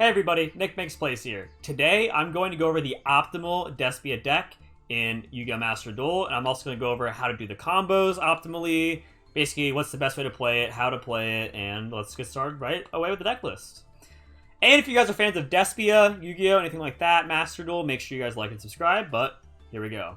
Hey everybody, NicMakesPlays here. Today I'm going to go over the optimal Despia deck in Yu-Gi-Oh! Master Duel, and I'm also going to go over how to do the combos optimally, basically what's the best way to play it, how to play it, and let's get started right away with the deck list. And if you guys are fans of Despia, Yu-Gi-Oh!, anything like that, Master Duel, make sure you guys like and subscribe, but here we go.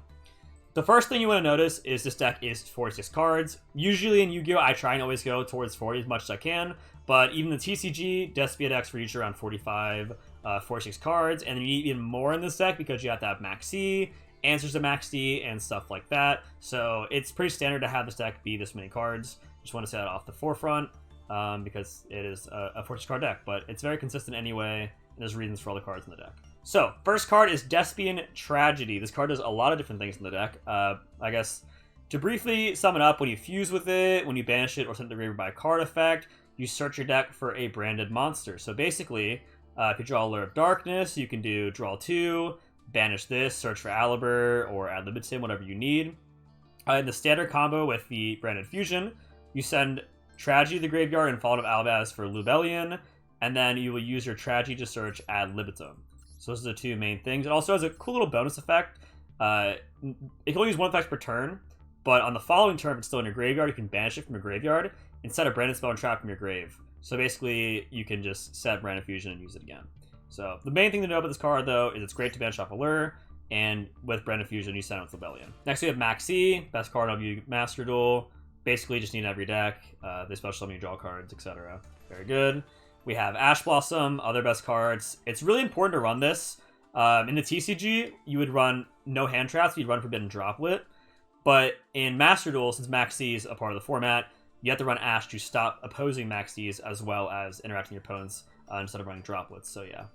The first thing you want to notice is this deck is 46 cards. Usually in Yu-Gi-Oh! I try and always go towards 40 as much as I can, but even the TCG, Despia decks reach around 45, 46 cards, and you need even more in this deck because you have to have Max C, answers to Max D, and stuff like that. So it's pretty standard to have this deck be this many cards. Just want to say that off the forefront because it is a 46 card deck, but it's very consistent anyway, and there's reasons for all the cards in the deck. So, first card is Despian Tragedy. This card does a lot of different things in the deck. I guess, to briefly sum it up, when you fuse with it, when you banish it or send it to the graveyard by a card effect, you search your deck for a branded monster. So basically, if you draw Lure of Darkness, you can do draw 2, banish this, search for Albion, or ad libitum, whatever you need. In the standard combo with the branded fusion, you send Tragedy to the graveyard and follow up Albion for Lubellion, and then you will use your Tragedy to search ad libitum. So those are the two main things. It also has a cool little bonus effect. It can only use one effect per turn, but on the following turn, if it's still in your graveyard, you can banish it from your graveyard instead of Branded Spell and Trap from your grave. So basically, you can just set Branded Fusion and use it again. So the main thing to know about this card, though, is it's great to banish off Allure, and with Branded Fusion, you send it with Lubellion. Next, we have Max C, best card of Yu Master Duel. Basically, just need every deck. They special summon you draw cards, etc. Very good. We have Ash Blossom, other best cards. It's really important to run this. In the TCG, you would run no hand traps, you'd run Forbidden Droplet. But in Master Duel, since Max C is a part of the format, you have to run Ash to stop opposing Max Ds as well as interacting with your opponents instead of running droplets. So yeah,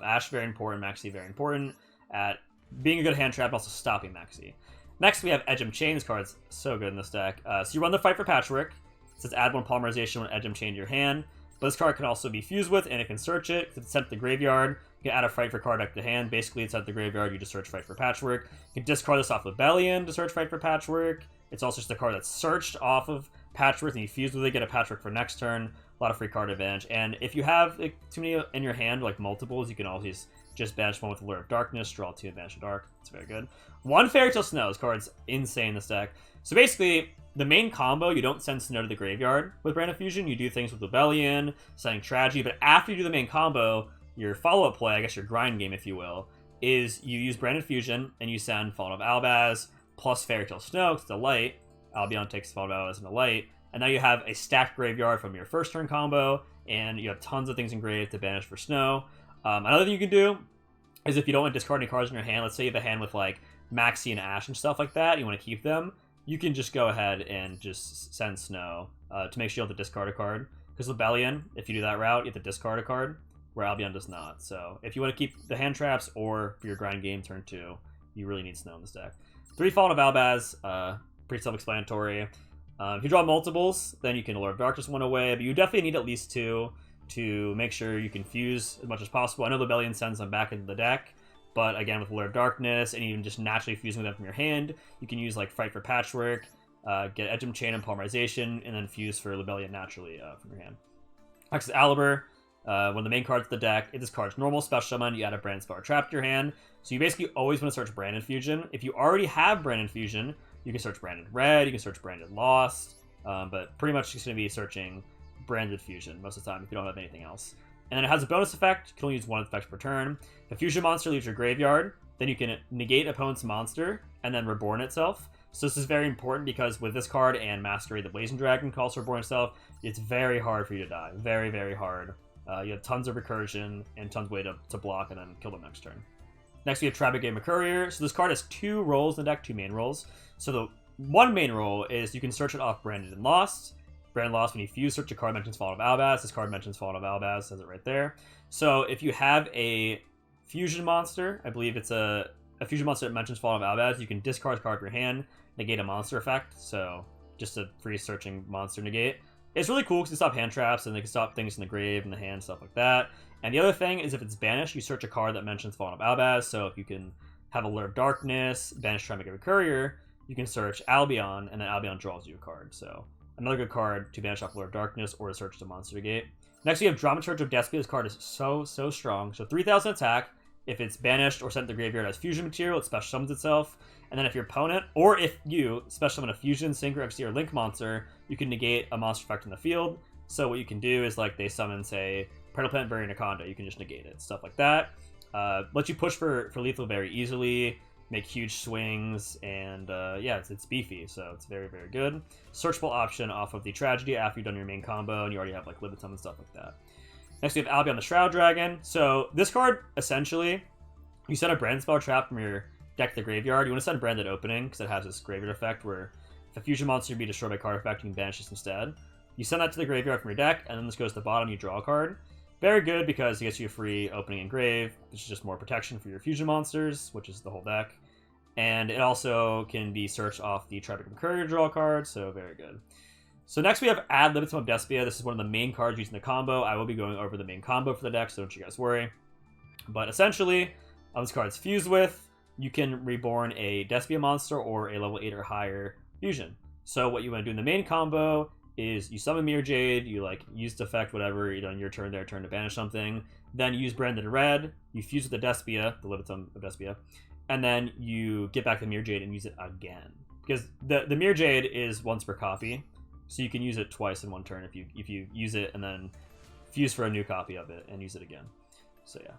Ash very important, Max C very important at being a good hand trap, but also stopping Max C. Next, we have Edgem Chain. This card's so good in this deck. So you run the Frightfur Patchwork. It says add 1 polymerization when Edgem Chain to your hand. But this card can also be fused with, and it can search it. If it's sent to the graveyard, you can add a Frightfur card deck to hand. Basically, it's at the graveyard, you just search Frightfur Patchwork. You can discard this off Lubellion to search Frightfur Patchwork. It's also just a card that's searched off of Patchwork, and you fuse with it, get a Patchwork for next turn. A lot of free card advantage. And if you have too many in your hand, like multiples, you can always just banish one with Lure of Darkness, draw 2 and banish the dark. It's very good. 1 Fairy Tale Snow. This card's insane in this deck. So basically, the main combo, you don't send Snow to the graveyard with Branded Fusion. You do things with Lubellion, sending Tragedy, but after you do the main combo, your follow-up play, I guess your grind game, if you will, is you use Branded Fusion and you send Fallen of Albaz plus Fairy Tale Snow, because it's a light. Albion takes Fallen of Albaz and a light. And now you have a stacked graveyard from your first turn combo, and you have tons of things engraved to banish for Snow. Another thing you can do is if you don't want to discard any cards in your hand, let's say you have a hand with like Maxi and Ash and stuff like that, you want to keep them, you can just go ahead and just send Snow to make sure you have to discard a card. Because Lubellion, if you do that route, you have to discard a card, where Albion does not. So if you want to keep the hand traps or for your grind game turn 2, you really need Snow in this deck. 3 Fallen of Albaz, pretty self-explanatory. If you draw multiples, then you can Lure of Darkness 1 away, but you definitely need at least 2 to make sure you can fuse as much as possible. I know Lubellion sends them back into the deck, but again, with Lure of Darkness, and even just naturally fusing them from your hand, you can use like Frightfur Patchwork, get Edgem Chain and Polymerization, and then fuse for Lubellion naturally from your hand. Next is Albion. One of the main cards of the deck. If this card's normal special summon, you add a Branded Spell or Trap to your hand. So you basically always want to search Branded Fusion. If you already have Branded Fusion, you can search Branded Red, you can search Branded Lost, but pretty much just going to be searching Branded Fusion most of the time if you don't have anything else. And then it has a bonus effect. You can only use 1 effect per turn. If a fusion monster leaves your graveyard, then you can negate opponent's monster and then reborn itself. So this is very important because with this card and Masquerade the Blazing Dragon can also reborn itself, it's very hard for you to die. Very, very hard. You have tons of recursion and tons of way to block and then kill them next turn. Next we have Trabigame Courier. So this card has 2 roles in the deck, 2 main roles. So the one main role is you can search it off Branded and Lost. Branded Lost, when you fuse, search a card mentions Fallen of Albaz. This card mentions Fallen of Albaz, says it right there. So if you have a fusion monster, I believe it's a fusion monster that mentions Fallen of Albaz, you can discard a card from your hand, negate a monster effect. So just a free searching monster negate. It's really cool because it can stop hand traps and they can stop things in the grave and the hand, stuff like that. And the other thing is if it's banished, you search a card that mentions Fallen of Albaz. So if you can have a Lure of Darkness, banish Trabigame Courier, you can search Albion, and then Albion draws you a card. So another good card to banish off Lure of Darkness or to search the monster gate. Next, we have Dramaturge of Despia. This card is so strong. So 3,000 attack. If it's banished or sent to the graveyard as fusion material, it special summons itself. And then if your opponent, or if you special summon a fusion, sync, or XD, or link monster, you can negate a monster effect in the field. So what you can do is, like, they summon, say, Predator Plant Variant Anaconda, you can just negate it. Stuff like that. Lets you push for lethal very easily, make huge swings, and yeah, it's beefy, so it's very good. Searchable option off of the Tragedy after you've done your main combo, and you already have, like, Libitum and stuff like that. Next, we have Albion the Shroud Dragon. So this card, essentially, you send a Brand Spell Trap from your deck to the graveyard. You want to send Branded Opening, because it has this graveyard effect where if a fusion monster be destroyed by card effect, you can banish this instead. You send that to the graveyard from your deck, and then this goes to the bottom, you draw a card. Very good, because it gets you a free Opening and Grave, which is just more protection for your fusion monsters, which is the whole deck. And it also can be searched off the Tribeca Courier draw card, so very good. So next we have Ad Libitum of Despia. This is one of the main cards used in the combo. I will be going over the main combo for the deck, so don't you guys worry. But essentially, on this card's fused with, you can reborn a Despia monster or a level 8 or higher fusion. So what you want to do in the main combo is you summon Mirror Jade, you like use the effect, whatever, you know, on your turn there, turn to banish something. Then you use Branded Red, you fuse with the Despia, the Libitum of Despia, and then you get back the Mirror Jade and use it again. Because the Mirror Jade is once per copy, so you can use it twice in one turn if you use it and then fuse for a new copy of it and use it again. So yeah.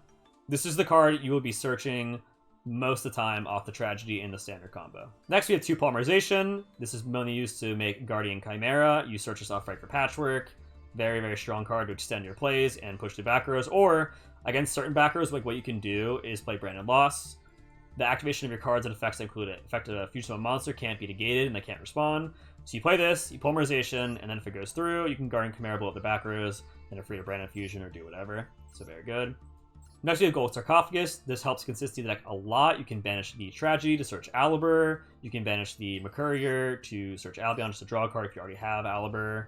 This is the card you will be searching most of the time off the Tragedy in the standard combo. Next we have 2 Polymerization. This is mainly used to make Guardian Chimera. You search this off Frightfur Patchwork. Very strong card to extend your plays and push the back rows. Or against certain back rows, like what you can do is play Branded Loss. The activation of your cards and effects that include it. Effect of a fusion summon monster can't be negated and they can't respond. So you play this, you Polymerization, and then if it goes through, you can Guardian Chimera blow up the back rows, and are free to Branded Fusion or do whatever. So very good. Next we have Gold Sarcophagus. This helps consistency of the deck a lot. You can banish the Tragedy to search Alibur. You can banish the Mercurier to search Albion just to draw a card if you already have Alibur.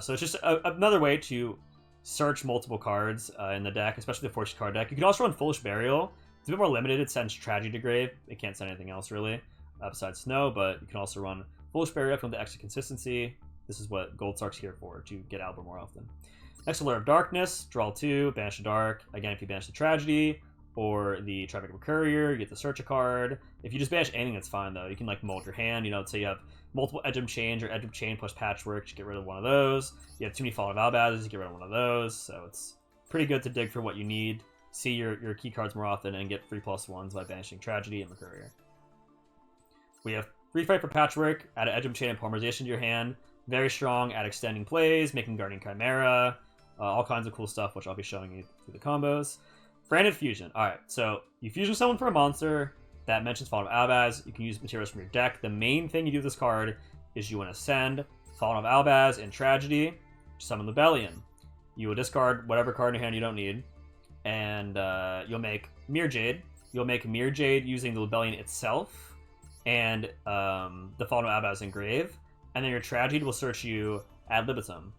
So it's just another way to search multiple cards in the deck, especially the Force card deck. You can also run Foolish Burial. It's a bit more limited. It sends Tragedy to grave. It can't send anything else really besides Snow, but you can also run Foolish Burial if you want the extra consistency. This is what Gold Sark's here for, to get Alibur more often. Next, Allure of Darkness, draw 2, banish the Dark. Again, if you banish the Tragedy or the Tribeca Courier, you get to search a card. If you just banish anything, that's fine though. You can like mold your hand, you know, say you have multiple Edge of Change or Edge of Chain plus Patchwork, you get rid of one of those. You have too many Fallen of Albazes, you get rid of one of those. So it's pretty good to dig for what you need. See your key cards more often and get free +1s by banishing Tragedy and Mercurier. We have 3 Frightfur Patchwork, add an Edge of Chain and Polymerization to your hand. Very strong at extending plays, making Guardian Chimera, all kinds of cool stuff, which I'll be showing you through the combos. Branded Fusion. Alright, so you fusion someone for a monster that mentions Fallen of Albaz. You can use materials from your deck. The main thing you do with this card is you want to send Fallen of Albaz and Tragedy, summon Libellion. You will discard whatever card in your hand you don't need, and you'll make Mirror Jade. You'll make Mirror Jade using the Libellion itself and the Fallen of Albaz engrave, and then your Tragedy will search you Ad Libitum.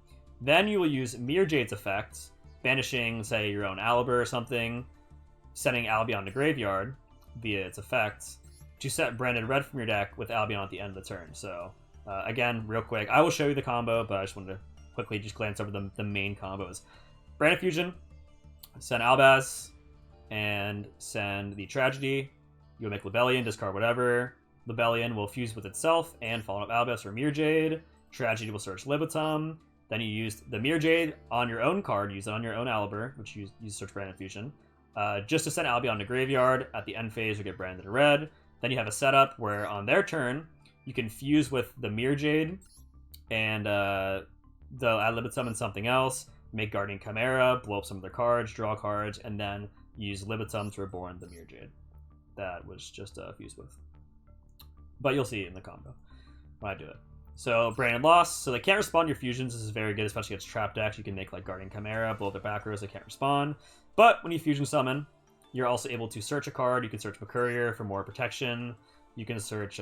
Then you will use Mirror Jade's effect, banishing, say, your own Alibur or something, sending Albion to graveyard via its effect, to set Branded Red from your deck with Albion at the end of the turn. So, again, real quick, I will show you the combo, but I just wanted to quickly just glance over the main combos. Branded Fusion, send Albaz, and send the Tragedy. You'll make Libellion, discard whatever. Libellion will fuse with itself and Fallen of Albaz or Mirror Jade. Tragedy will search Libitum. Then you use the Mirror Jade on your own card, use it on your own Alibur, which you use search Branded Fusion, just to send Albion to graveyard. At the end phase, you get Branded Red. Then you have a setup where on their turn, you can fuse with the Mirror Jade and they'll Ad Libitum and something else, make Guardian Chimera, blow up some of their cards, draw cards, and then use Libitum to reborn the Mirror Jade. That was just fused with. But you'll see it in the combo when I do it. So, Branded Loss. So they can't respond to your fusions. This is very good, especially against trap decks. You can make like Guardian Chimera, blow up their back rows, they can't respond. But when you fusion summon, you're also able to search a card. You can search Mercurier for more protection. You can search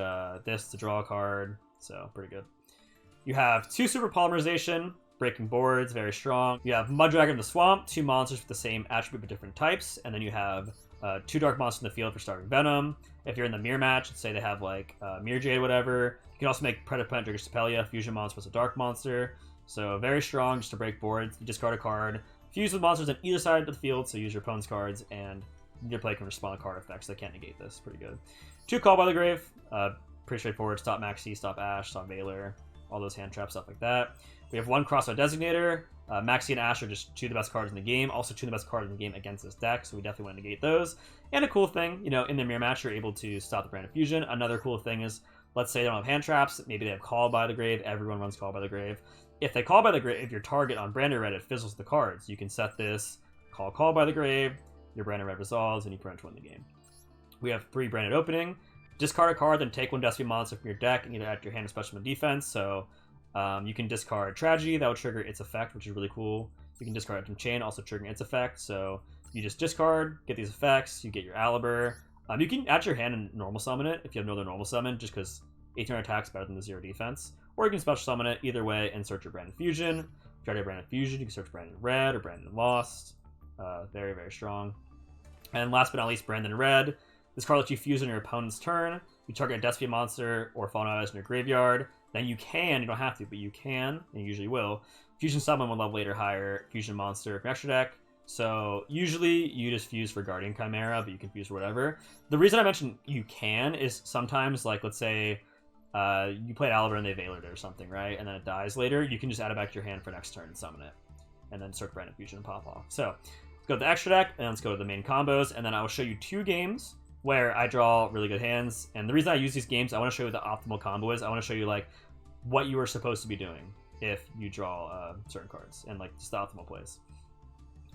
this to draw a card. So, pretty good. You have 2 Super Polymerization, breaking boards, very strong. You have Muddragon in the Swamp, 2 monsters with the same attribute but different types. And then you have 2 Dark Monsters in the field for starting Venom. If you're in the mirror match, let's say they have like Mirror Jade, whatever, you can also make Predator Plant, Trigger Stapelia, fusion monster plus a dark monster. So very strong just to break boards. You discard a card, Fuse with monsters on either side of the field, so use your opponent's cards, and your play can respond to card effects that can't negate this. Pretty good. 2 Call by the Grave. Pretty straightforward. Stop Maxi, stop Ash, stop Veiler, all those hand traps, stuff like that. We have 1 Crossbow Designator. Maxi and Ash are just 2 of the best cards in the game. Also 2 of the best cards in the game against this deck, so we definitely want to negate those. And a cool thing, you know, in the mirror match, you're able to stop the Brand of Fusion. Another cool thing is, let's say they don't have hand traps. Maybe they have Call by the Grave. Everyone runs Call by the Grave. If they Call by the Grave, if your target on Branded Red, it fizzles the cards. You can set this, Call by the Grave, your Branded Red resolves, and you prevent to win the game. We have 3 Branded Opening. Discard a card, then take 1 Despia monster from your deck and either add to your hand or special summon defense. So you can discard Tragedy, that will trigger its effect, which is really cool. You can discard Atom Chain, also triggering its effect. So you just discard, get these effects, you get your Alibur. You can add to your hand and normal summon it if you have no other normal summon, just because 18 attack is better than the 0 defense. Or you can special summon it either way and search your Branded Fusion. If you already have Branded Fusion, you can search Branded Red or Branded Lost. Very, very strong. And last but not least, Branded Red. This card lets you fuse on your opponent's turn. You target a Despia monster or Fallen Allies in your graveyard. Then you don't have to, but you can, and you usually will, fusion summon 1 level 8 or higher fusion monster from extra deck. So usually you just fuse for Guardian Chimera, but you can fuse for whatever. The reason I mentioned you can is sometimes, like, let's say you played Albion and they Veilered it or something, right? And then it dies later. You can just add it back to your hand for next turn and summon it. And then start Branded Fusion and pop off. So let's go to the extra deck, and let's go to the main combos, and then I will show you 2 games where I draw really good hands. And the reason I use these games, I want to show you what the optimal combo is. I want to show you, like, what you are supposed to be doing if you draw certain cards, and, like, just the optimal plays.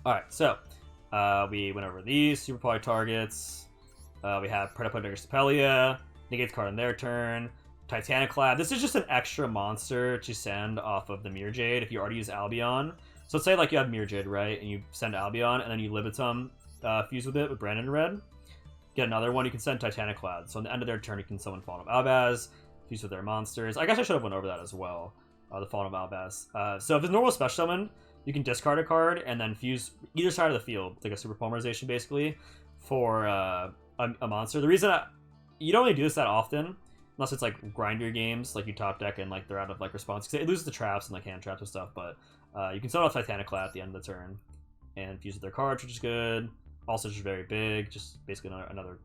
Alright, so we went over these super poly targets. We have Predaplant Stapelia, negates card on their turn. Titaniclad. This is just an extra monster to send off of the Mirror Jade if you already use Albion. So let's say, like, you have Mirror Jade, right? And you send Albion, and then you Libitum fuse with it with Branded Red. Get another one, you can send Titaniclad. So on the end of their turn, you can summon Fallen of Albaz, fuse with their monsters. I guess I should have went over that as well, the Fallen of Albaz. So if it's normal special summon, you can discard a card and then fuse either side of the field, like a super polymerization basically, for a monster. The reason you don't really do this that often, unless it's like grinder games, like you top deck and like they're out of like response, because it loses the traps and like hand traps and stuff. But you can send off Titaniclad at the end of the turn and fuse with their cards, which is good. Also, just very big, just basically another.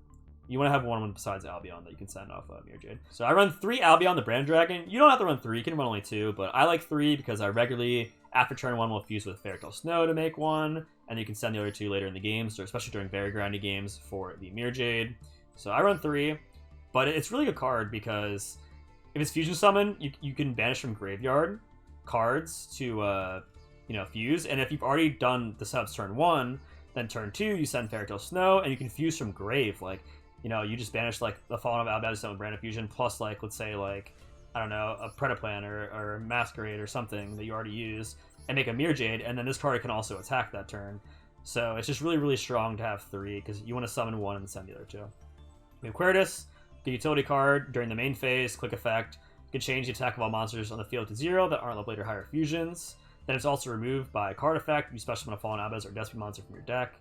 You want to have one besides Albion that you can send off Mirror Jade. So I run 3 Albion, the Brand Dragon. You don't have to run 3, you can run only 2, but I like 3 because I regularly, after turn 1, will fuse with Fairytale Snow to make 1, and you can send the other 2 later in the game, so especially during very grindy games for the Mirror Jade. So I run 3, but it's really a good card because if it's Fusion Summon, you can banish from graveyard cards to fuse, and if you've already done the setups turn 1, then turn 2, you send Fairytale Snow, and you can fuse from grave, like, you just banish, like, the Fallen of Albaz with Branded Fusion, plus, like, let's say, like, I don't know, a Predaplant or Masquerade or something that you already use, and make a Mirror Jade, and then this card can also attack that turn. So it's just really, really strong to have 3, because you want to summon 1 and send the other 2. We have Queritus, the utility card. During the main phase, quick effect, you can change the attack of all monsters on the field to 0 that aren't level 8 or higher fusions. Then it's also removed by card effect. You special summon a Fallen Albaz or Despia monster from your deck.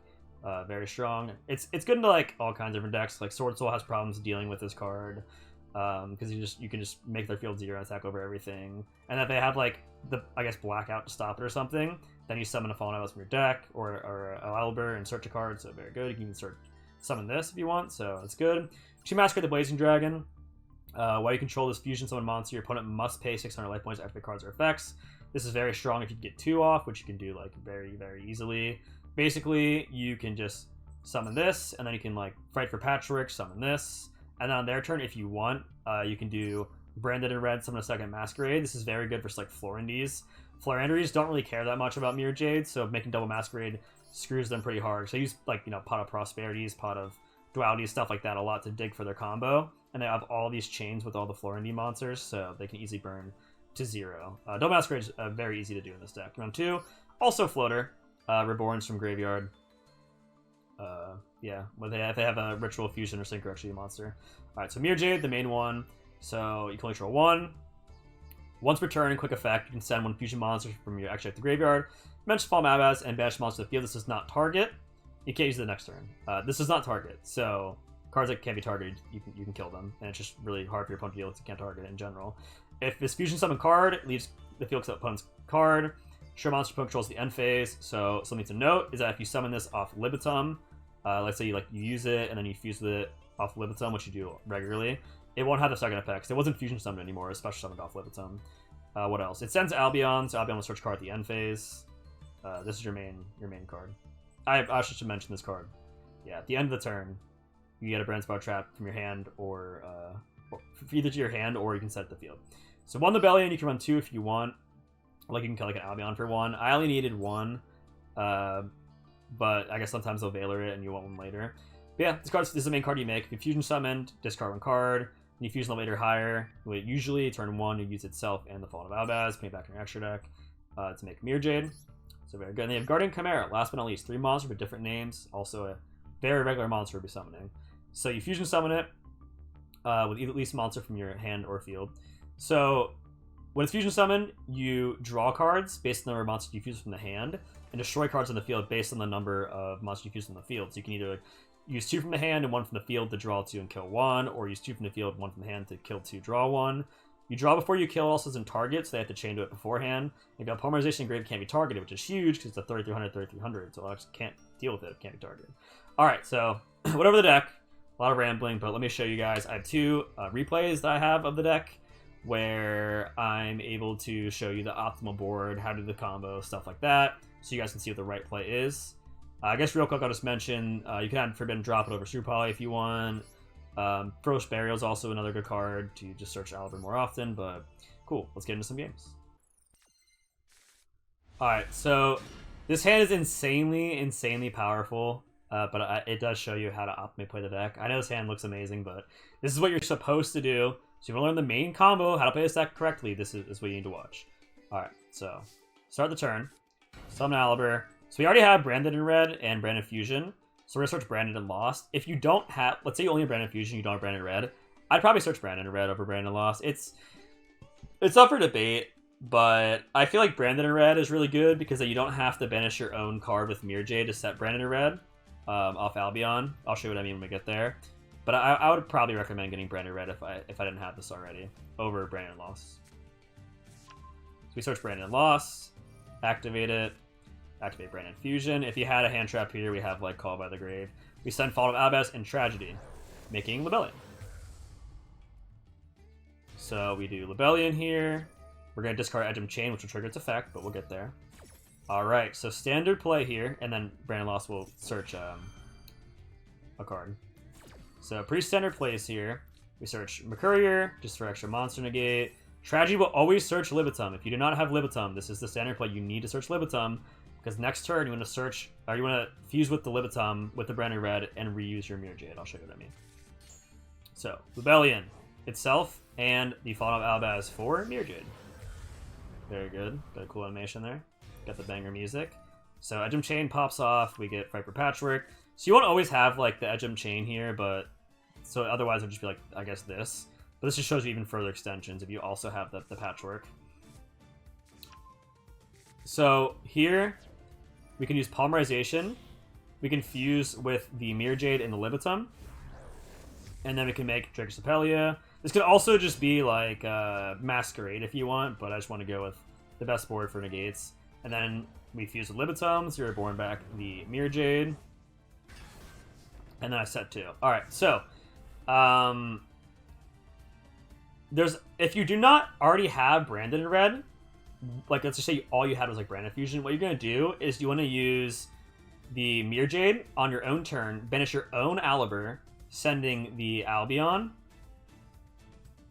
Very strong. It's good into like all kinds of different decks. Like Sword Soul has problems dealing with this card because you can just make their field 0 and attack over everything. And if they have like the blackout to stop it or something, then you summon a Fallen Albaz from your deck or a Albion and search a card. So very good. You can even summon this if you want. So it's good. 2 Masquerade the Blazing Dragon. While you control this fusion summon monster, your opponent must pay 600 life points after the cards or effects. This is very strong if you get 2 off, which you can do like very, very easily. Basically, you can just summon this, and then you can like Frightfur Patchwork, summon this, and then on their turn, if you want, you can do Branded in Red, summon a second Masquerade. This is very good for like Florindes. Florindes don't really care that much about Mirror Jade, so making double Masquerade screws them pretty hard. So I use like Pot of Prosperities, Pot of Dualities, stuff like that a lot to dig for their combo, and they have all these chains with all the Florinde monsters, so they can easily burn to 0. Double Masquerade is very easy to do in this deck. Round 2, also Floater. Reborns from graveyard. If they have a Ritual Fusion or Synchro actually a monster. Alright, so Mirror Jade, the main one. So you can only draw 1. Once per turn, in quick effect, you can send 1 fusion monster from your extra deck to the graveyard. Mention Fallen Albaz and banish monster to the field. This does not target. You can't use it the next turn. This does not target. So cards that can't be targeted, you can kill them, and it's just really hard for your opponent to deal with. You can't target it in general. If this fusion summon card leaves the field to the opponent's card, Sure monster Pokemon controls the end phase. So something to note is that if you summon this off Libitum, let's say you use it and then you fuse it off Libitum, which you do regularly, it won't have the second effect because it wasn't fusion summoned anymore. It's special summoned off Libitum. What else? It sends Albion, so Albion will search card at the end phase. This is your main card. I should mention this card. Yeah, at the end of the turn, you get a Brand Spot Trap from your hand or either to your hand or you can set it to the field. So 1 Libellion, you can run 2 if you want. Like you can kill like an Albion for 1. I only needed 1, but I guess sometimes they'll Veiler it and you want 1 later. But yeah, this is the main card you make. If you fusion summoned, discard 1 card. When you fusion the later higher, usually turn 1 you use itself and the Fallen of Albaz, put it back in your extra deck to make Mirror Jade. So very good. And they have Guardian Chimera, last but not least. 3 monsters with different names. Also a very regular monster to be summoning. So you fusion summon it with at least monster from your hand or field. So when it's fusion summoned, you draw cards based on the number of monsters you fuse from the hand, and destroy cards on the field based on the number of monsters you fuse from the field. So you can either use 2 from the hand and 1 from the field to draw 2 and kill 1, or use 2 from the field, 1 from the hand to kill 2, draw 1. You draw before you kill also isn't target, so they have to chain to it beforehand. You got Polymerization Engraved can't be targeted, which is huge because it's a 3300, 3300, so I just can't deal with it if it can't be targeted. Alright, so whatever the deck, a lot of rambling, but let me show you guys. I have 2 replays that I have of the deck where I'm able to show you the optimal board, how to do the combo, stuff like that, so you guys can see what the right play is. I guess real quick, I'll just mention, you can add Forbidden Drop it over Super Poly if you want. Ferocious Burial is also another good card to just search Albert more often, but cool, let's get into some games. Alright, so this hand is insanely powerful, but it does show you how to optimally play the deck. I know this hand looks amazing, but this is what you're supposed to do. So you want to learn the main combo, how to play this deck correctly, this is what you need to watch. Alright, so start the turn. Summon Albert. So we already have Branded in red and Branded Fusion. So we're going to search Branded and Lost. If you don't have, let's say you only have Branded Fusion, you don't have Branded red, I'd probably search Branded in red over Branded Lost. It's up for debate, but I feel like Branded in red is really good because then you don't have to banish your own card with Mirror Jade to set Branded in red off Albion. I'll show you what I mean when we get there. But I would probably recommend getting Branded red if I didn't have this already over Branded Lost. So we search Branded Lost, activate it. Activate Branded Fusion. If you had a hand trap here, we have like Call by the Grave. We send Fall of Albaz and Tragedy, making Libellion. So we do Libellion here. We're going to discard Edgem Chain, which will trigger its effect, but we'll get there. Alright, so standard play here, and then Branded Lost will search a card. So pre-standard plays here. We search Mercurier, just for extra monster negate. Tragedy will always search Libitum. If you do not have Libitum, this is the standard play. You need to search Libitum. Because next turn, you want to search, or you want to fuse with the Libitum, with the Branded Red, and reuse your Mirror Jade. I'll show you what I mean. So, Libellion itself, and the Fallen of Albaz for Mirror Jade. Very good. Got a cool animation there. Got the banger music. So, Edgem Chain pops off. We get Frightfur Patchwork. So, you won't always have, like, the Edgem Chain here, but... So, otherwise, it would just be, like, I guess this. But this just shows you even further extensions if you also have the Patchwork. So, here... We can use Polymerization. We can fuse with the Mirror Jade and the Libitum. And then we can make Dracosepelia. This could also just be like Masquerade if you want, but I just want to go with the best board for negates. And then we fuse with Libitum, so you're born back the Mirror Jade. And then I set 2. Alright, so if you do not already have Branded in red, like let's just say all you had was like Branded Fusion, what you're going to do is you want to use the Mirror Jade on your own turn, banish your own Alibur, sending the Albion,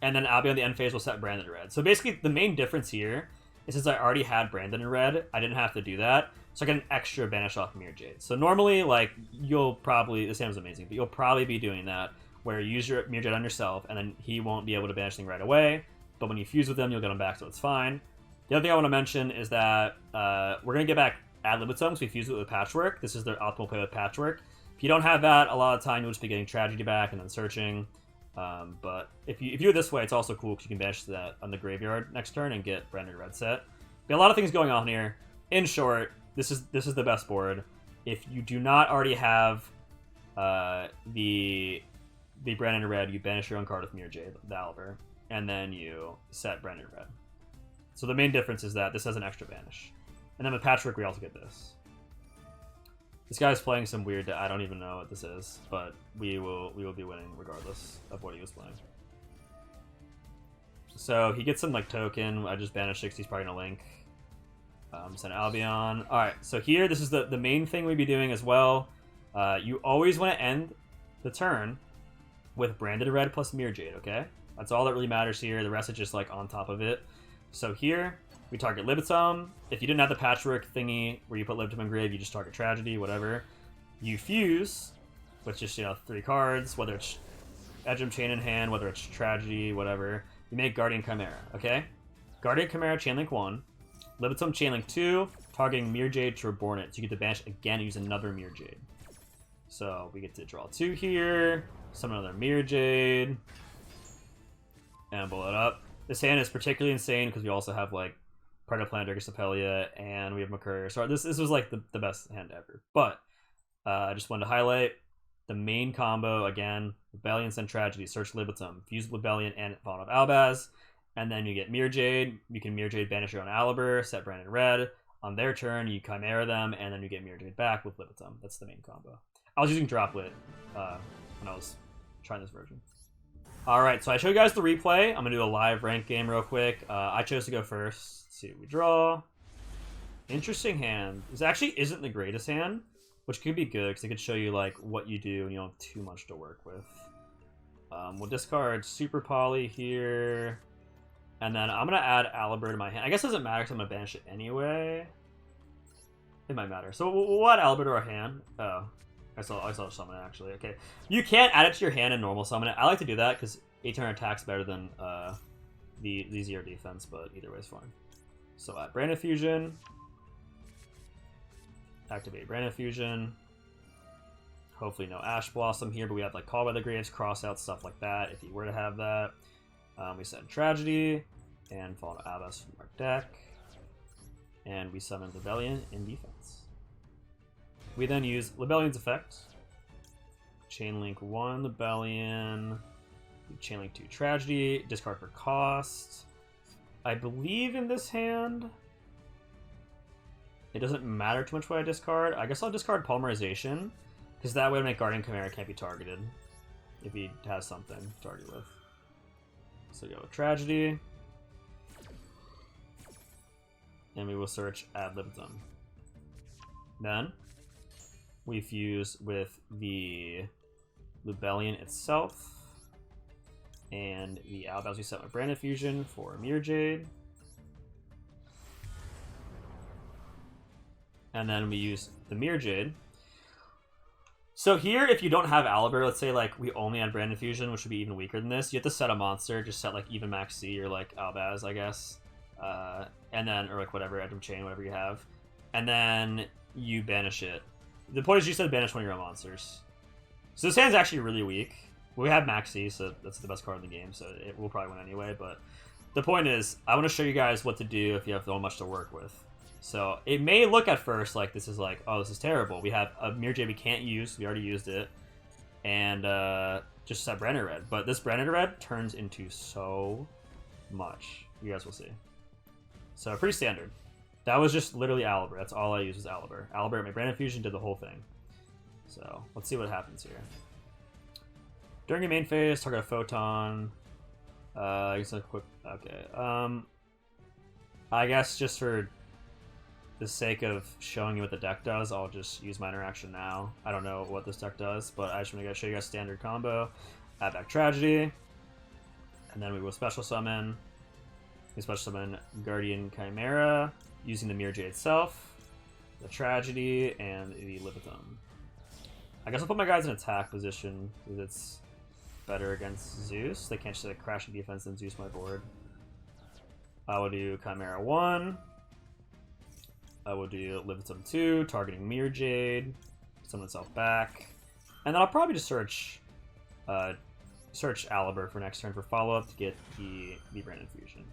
and then Albion the end phase will set Branded in red. So basically the main difference here is since I already had Branded in red, I didn't have to do that, so I get an extra banish off Mirror Jade. So normally, like, you'll probably, this sounds amazing, but you'll probably be doing that, where you use your Mirror Jade on yourself, and then he won't be able to banish things right away, but when you fuse with them, you'll get them back, so it's fine. The other thing I want to mention is that we're going to get back Ad Libitum, so we fuse it with Patchwork. This is their optimal play with Patchwork. If you don't have that, a lot of the time you'll just be getting Tragedy back and then searching. But if you do it this way, it's also cool because you can banish that on the graveyard next turn and get Branded Red set. But a lot of things going on here. In short, this is the best board. If you do not already have the Branded Red, you banish your own card with Mirror Jade, the Alibur, and then you set Branded Red. So the main difference is that this has an extra banish. And then with Patchwork, we also get this. This guy's playing some weird... I don't even know what this is, but we will be winning regardless of what he was playing. So he gets some like token. I just banished 60. He's probably gonna link. Send Albion. All right. So here, this is the main thing we'd be doing as well. You always want to end the turn with Branded Red plus Mirror Jade. Okay, that's all that really matters here. The rest is just like on top of it. So here we target Libitum. If you didn't have the Patchwork thingy where you put Libitum in grave, you just target Tragedy, whatever. You fuse with just 3 cards, whether it's Edgem Chain in hand, whether it's Tragedy, whatever. You make Guardian Chimera, okay? Guardian Chimera Chainlink 1, Libitum Chainlink 2, targeting Mirror Jade to reborn it. So you get to banish again and use another Mirror Jade. So we get to draw 2 here, summon another Mirror Jade, and blow it up. This hand is particularly insane because we also have like Predator Planet, Sepelia, and we have Mercurial. So this was like the best hand ever. But I just wanted to highlight the main combo again: Rebellion, send Tragedy, search Libitum, fuse Rebellion and Fawn of Albaz, and then you get Mirror Jade. You can Mirror Jade banish your own Aliber, set Branded Red. On their turn, you Chimera them, and then you get Mirror Jade back with Libitum. That's the main combo. I was using Droplet when I was trying this version. Alright, so I showed you guys the replay. I'm going to do a live rank game real quick. I chose to go first. Let's see what we draw. Interesting hand. This actually isn't the greatest hand, which could be good because it could show you like what you do and you don't have too much to work with. We'll discard Super Poly here. And then I'm going to add Aliber to my hand. I guess it doesn't matter because I'm going to banish it anyway. It might matter. So we'll add Aliber to our hand. Oh. I saw summon it actually. Okay, you can't add it to your hand and normal summon it. I like to do that because 8-turn attack's better than the 0 defense, but either way is fine. So add Branded Fusion, activate Branded Fusion. Hopefully no Ash Blossom here, but we have like Call by the Graves, cross out stuff like that if you were to have that. We send Tragedy and Fall to Abbas from our deck, and we summon Rebellion in defense. We then use Lebellion's effect. Chainlink 1, Lebellion. Chainlink 2, Tragedy. Discard for cost. I believe in this hand, it doesn't matter too much what I discard. I guess I'll discard Polymerization, because that way to make Guardian Chimera can't be targeted if he has something to target with. So go with Tragedy. And we will search Ad Libitum. Then we fuse with the Rebellion itself and the Albaz we set with Branded Fusion for Mirror Jade. And then we use the Mirror Jade. So here, if you don't have Aliber, let's say like we only had Branded Fusion, which would be even weaker than this, you have to set a monster, just set like even Max C or like Albaz, I guess. And then, or like whatever, Edgem Chain, whatever you have. And then you banish it. The point is you said banish one of your own monsters. So this hand's actually really weak. We have Maxi, so that's the best card in the game, so it will probably win anyway. But the point is, I want to show you guys what to do if you have so much to work with. So it may look at first like this is like, oh, this is terrible. We have a Mirror Jade we can't use. We already used it. And just set Branded Red. But this Branded Red turns into so much. You guys will see. So pretty standard. That was just literally Aliber. That's all I used was Aliber. Aliber at my Branded Fusion did the whole thing. So let's see what happens here. During your main phase, target a Photon. I guess a quick. Okay. I guess just for the sake of showing you what the deck does, I'll just use my interaction now. I don't know what this deck does, but I just want to show you guys standard combo. Add back Tragedy, and then we will special summon. We special summon Guardian Chimera using the Mirror Jade itself, the Tragedy, and the Libitum. I guess I'll put my guys in attack position because it's better against Zeus. They can't just like crash in defense and Zeus my board. I will do Chimera 1. I will do Libitum 2, targeting Mirror Jade, summon itself back. And then I'll probably just search Aliber for next turn for follow-up to get the Branded Fusion.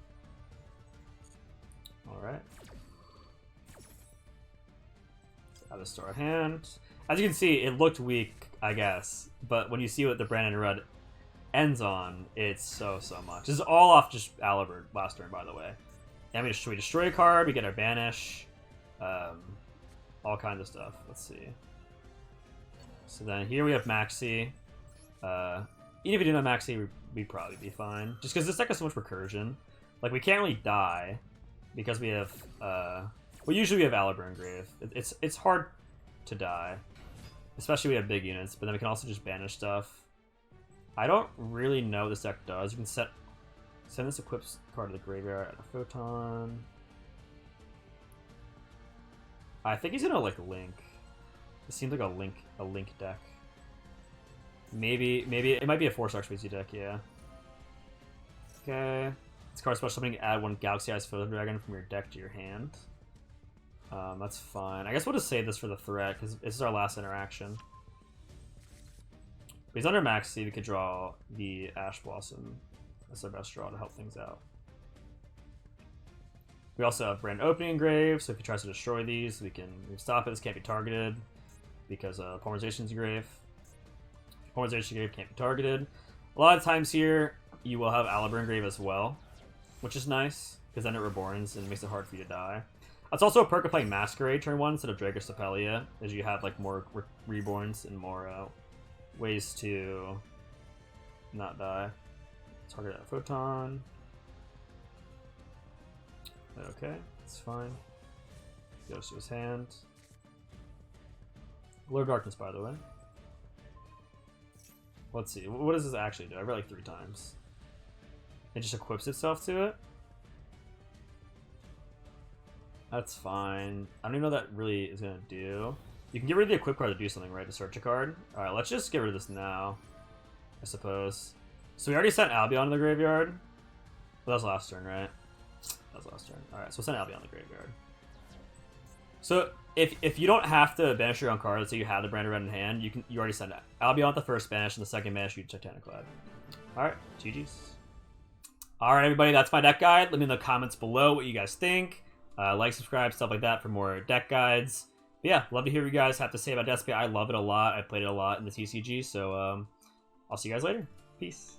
Alright. Out of store hand. As you can see, it looked weak, I guess. But when you see what the Branded Red ends on, it's so much. This is all off just Aliber last turn, by the way. And we destroy a card, we get our banish. all kinds of stuff. Let's see. So then here we have Maxi. Even if we didn't have Maxi, we'd probably be fine. Just because this deck has so much recursion. Like, we can't really die because we have, well, usually we have Albion Grave. It's hard to die, especially we have big units, but then we can also just banish stuff. I don't really know what this deck does. You can send this equips card to the graveyard at a Photon. I think he's gonna like Link. It seems like a Link deck. Maybe it might be a 4-star Crazy deck, yeah. Okay. This card special summoning, add 1 Galaxy Eyes Photon Dragon from your deck to your hand. That's fine. I guess we'll just save this for the threat, because this is our last interaction. If he's under Maxi, we could draw the Ash Blossom. That's our best draw to help things out. We also have Brand Opening Grave, so if he tries to destroy these, we can stop it. This can't be targeted because Polarization's Grave. Polarization Grave can't be targeted. A lot of times here, you will have Albion Grave as well, which is nice, because then it reborns and it makes it hard for you to die. That's also a perk of playing Masquerade turn 1 instead of Drake or Stapelia, as you have like more reborns and more ways to not die. Target that Photon. Okay, it's fine. Goes to his hand. Lord Darkness, by the way. Let's see. What does this actually do? I've read like 3 times. It just equips itself to it. That's fine. I don't even know what that really is going to do. You can get rid of the equip card to do something, right? To search a card. Alright, let's just get rid of this now, I suppose. So we already sent Albion to the graveyard. Well, that was last turn, right? That was last turn. Alright, so we'll send Albion to the graveyard. So if you don't have to banish your own card, let's say you have the Branded Red in hand, you already send Albion at the first banish, and the second banish you Titaniclad. Alright, GG's. Alright, everybody, that's my deck guide. Let me know in the comments below what you guys think. Like, subscribe, stuff like that for more deck guides. But yeah, love to hear what you guys have to say about Despia. I love it a lot. I played it a lot in the TCG, so I'll see you guys later. Peace.